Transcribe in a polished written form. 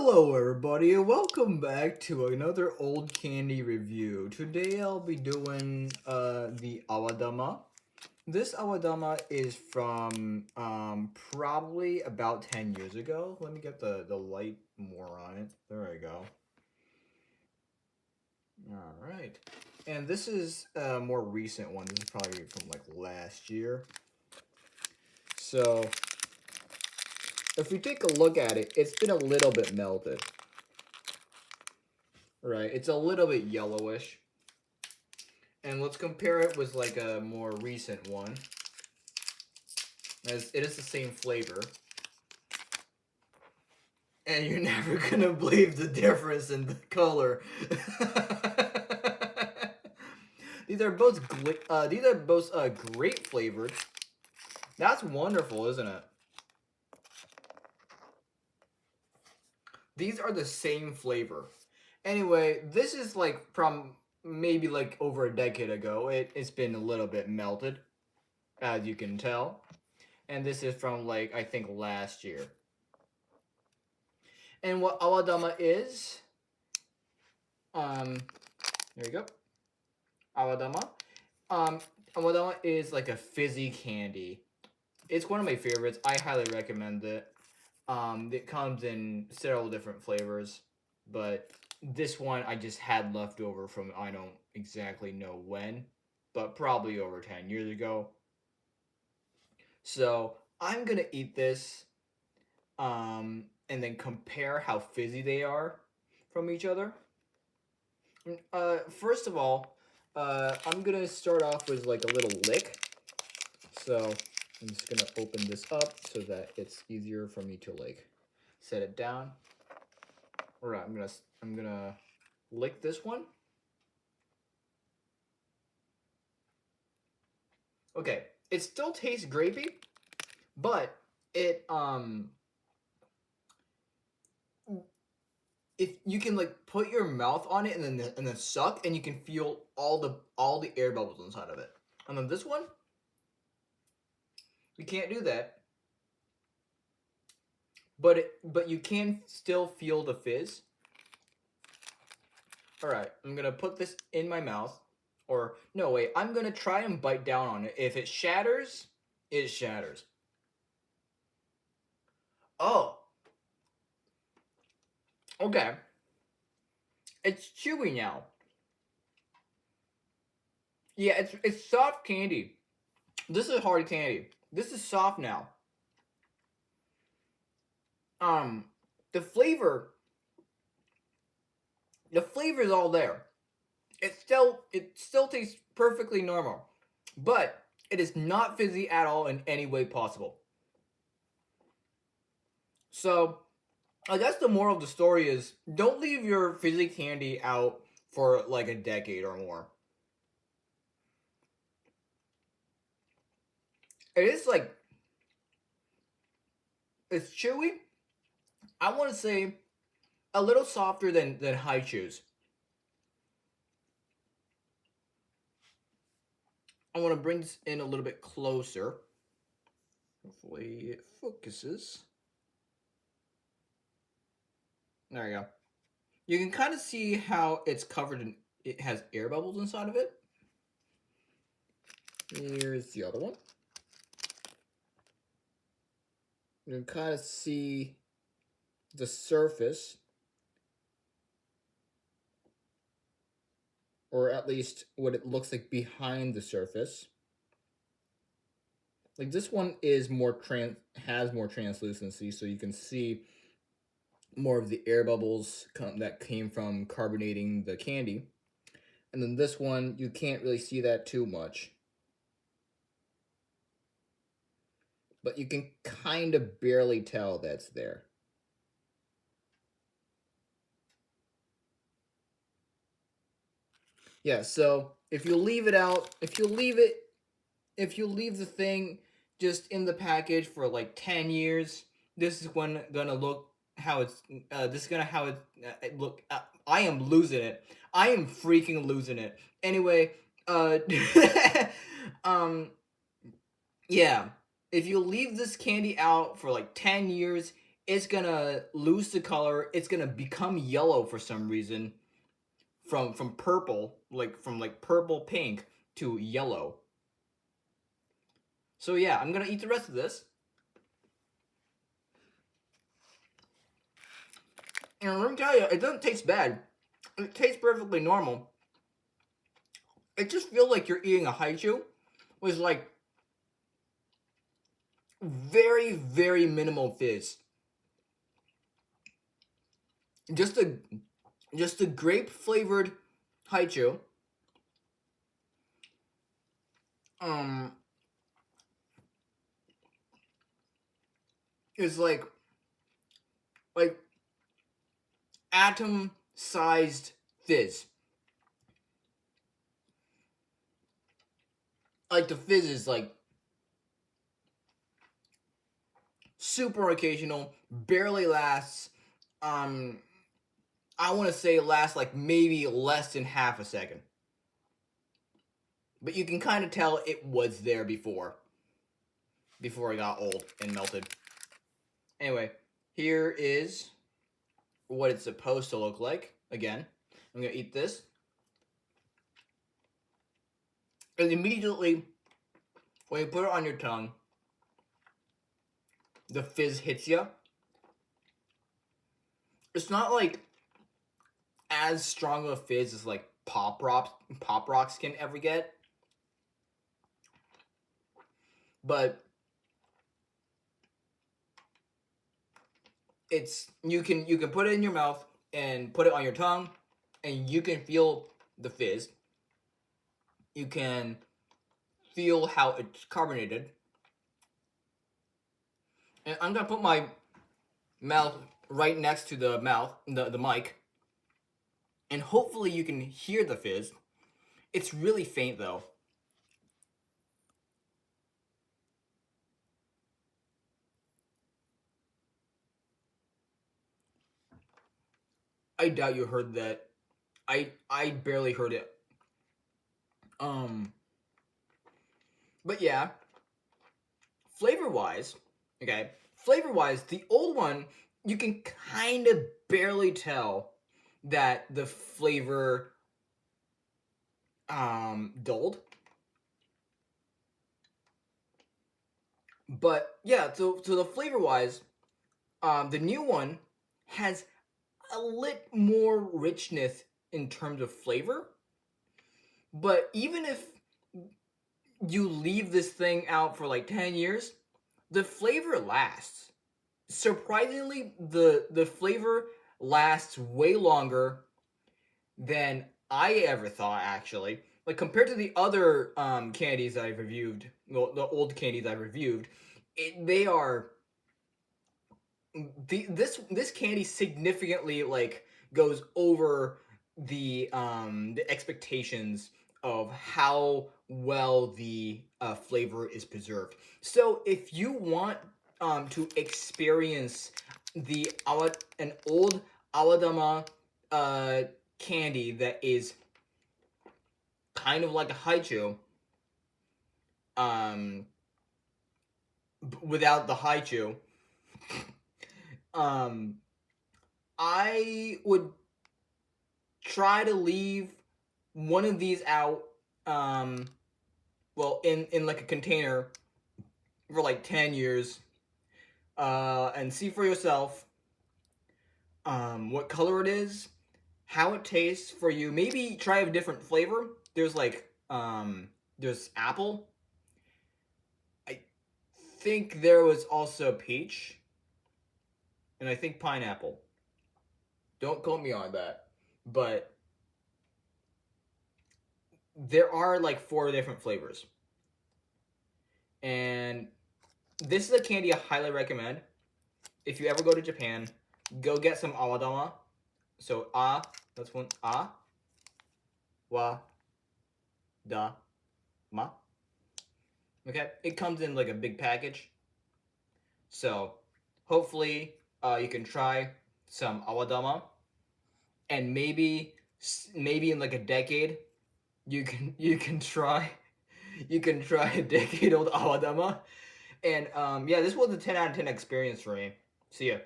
Hello everybody and welcome back to another old candy review. Today I'll be doing the Awadama. This Awadama is from probably about 10 years ago. Let me get the light more on it. There I go. Alright. And this is a more recent one. This is probably from like last year. So if we take a look at it, it's been a little bit melted. Right, it's a little bit yellowish. And let's compare it with like a more recent one. As it is the same flavor. And you're never gonna believe the difference in the color. These are both grape flavored. That's wonderful, isn't it? These are the same flavor. Anyway, this is like from maybe like over a decade ago. It's been a little bit melted, as you can tell. And this is from like, I think last year. And what Awadama is, there you go. Awadama. Awadama is like a fizzy candy. It's one of my favorites. I highly recommend it. It comes in several different flavors, but this one I just had left over from I don't exactly know when, but probably over 10 years ago. So I'm gonna eat this, and then compare how fizzy they are from each other. First of all, I'm gonna start off with like a little lick. So I'm just gonna open this up so that it's easier for me to like set it down. All right, I'm gonna lick this one. Okay, it still tastes grapey, but it if you can like put your mouth on it and then suck, and you can feel all the air bubbles inside of it. And then this one, you can't do that. But you can still feel the fizz. All right, I'm gonna put this in my mouth, or no, wait, I'm gonna try and bite down on it. If it shatters, it shatters. Oh, okay. It's chewy now. Yeah, it's soft candy. This is hard candy. This is soft now. Um, the flavor, the flavor is all there. It still tastes perfectly normal, but it is not fizzy at all in any way possible. So I guess the moral of the story is don't leave your fizzy candy out for like a decade or more. It is like it's chewy. I want to say a little softer than high chews. I want to bring this in a little bit closer. Hopefully it focuses. There you go. You can kind of see how it's covered in, it has air bubbles inside of it. Here's the other one. You can kind of see the surface, or at least what it looks like behind the surface. Like this one is has more translucency, so you can see more of the air bubbles that came from carbonating the candy. And then this one, you can't really see that too much. But you can kind of barely tell that's there. Yeah, so if you leave it out, if you leave the thing just in the package for like 10 years, this is gonna look how it's this is gonna how it look. I am losing it. I am freaking losing it. Anyway, um yeah, if you leave this candy out for like 10 years, it's gonna lose the color. It's gonna become yellow for some reason, from purple, from purple pink to yellow. So yeah, I'm gonna eat the rest of this. And let me tell you, it doesn't taste bad. It tastes perfectly normal. It just feels like you're eating a haichu with like very, very minimal fizz. Just a grape flavored haichu. Is like atom sized fizz. Like the fizz is like super occasional, barely lasts. I want to say it lasts like maybe less than half a second. But you can kind of tell it was there before it got old and melted. Anyway, here is what it's supposed to look like. Again, I'm going to eat this. And immediately, when you put it on your tongue, the fizz hits you. It's not like as strong of a fizz as like Pop Rocks can ever get. But it's you can put it in your mouth and put it on your tongue, and you can feel the fizz. You can feel how it's carbonated. And I'm gonna put my mouth right next to the mic, and hopefully you can hear the fizz. It's really faint though. I doubt you heard that. I barely heard it. But yeah, flavor-wise, the old one, you can kind of barely tell that the flavor dulled. But yeah, so the flavor-wise, the new one has a lit more richness in terms of flavor. But even if you leave this thing out for like 10 years, the flavor lasts. Surprisingly, the flavor lasts way longer than I ever thought, actually. Like, compared to the other candies I've reviewed, well, the old candies I've reviewed, they are... This candy significantly, like, goes over the expectations of how well the flavor is preserved. So if you want to experience an old Awadama candy that is kind of like a haichu, without the haichu, I would try to leave one of these out, well, in like a container for like 10 years, and see for yourself what color it is, how it tastes for you. Maybe try a different flavor. There's like, there's apple. I think there was also peach. And I think pineapple. Don't quote me on that. But there are like 4 different flavors. And this is a candy I highly recommend. If you ever go to Japan, go get some awadama. So that's one, wa, da, ma. Okay, it comes in like a big package. So hopefully you can try some awadama, and maybe in like a decade you can try a decade old awadama. And yeah, this was a 10 out of 10 experience for me. See ya.